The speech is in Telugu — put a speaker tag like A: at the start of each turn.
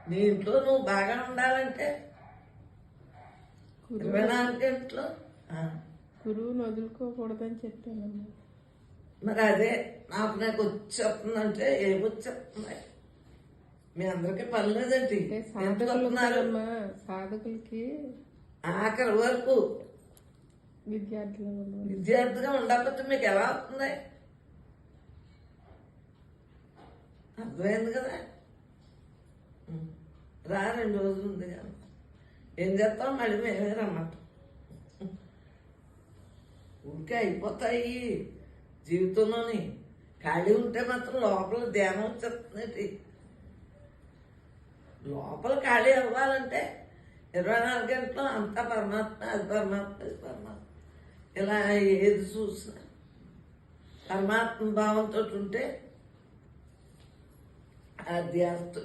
A: నీ ఇంట్లో నువ్వు బాగా ఉండాలంటే 24 గంటలు
B: గురువుని వదులుకోకూడదని చెప్పానమ్మా.
A: మరి అదే నాకు వచ్చేస్తుందంటే ఏమొచ్చేస్తుంది? మీ అందరికి పని లేదండి.
B: సాధకులకి
A: ఆఖరి వరకు
B: విద్యార్థిగా
A: ఉండకపోతే మీకు ఎలా అవుతుంది? అర్థమైంది కదా. రా 2 రోజులు ఉంది కదా, ఏం చేస్తాం? మళ్ళీ మేమే రమ్మంటాం. ఊరికే అయిపోతాయి జీవితంలోని. ఖాళీ ఉంటే మాత్రం లోపల ధ్యానం వచ్చేస్తుంది. లోపల ఖాళీ అవ్వాలంటే 24 గంటలు అంతా పరమాత్మ, అది పరమాత్మ, ఇది పరమాత్మ. ఇలా ఏది చూసినా పరమాత్మ భావంతో ఉంటే ఆ ధ్యానంతో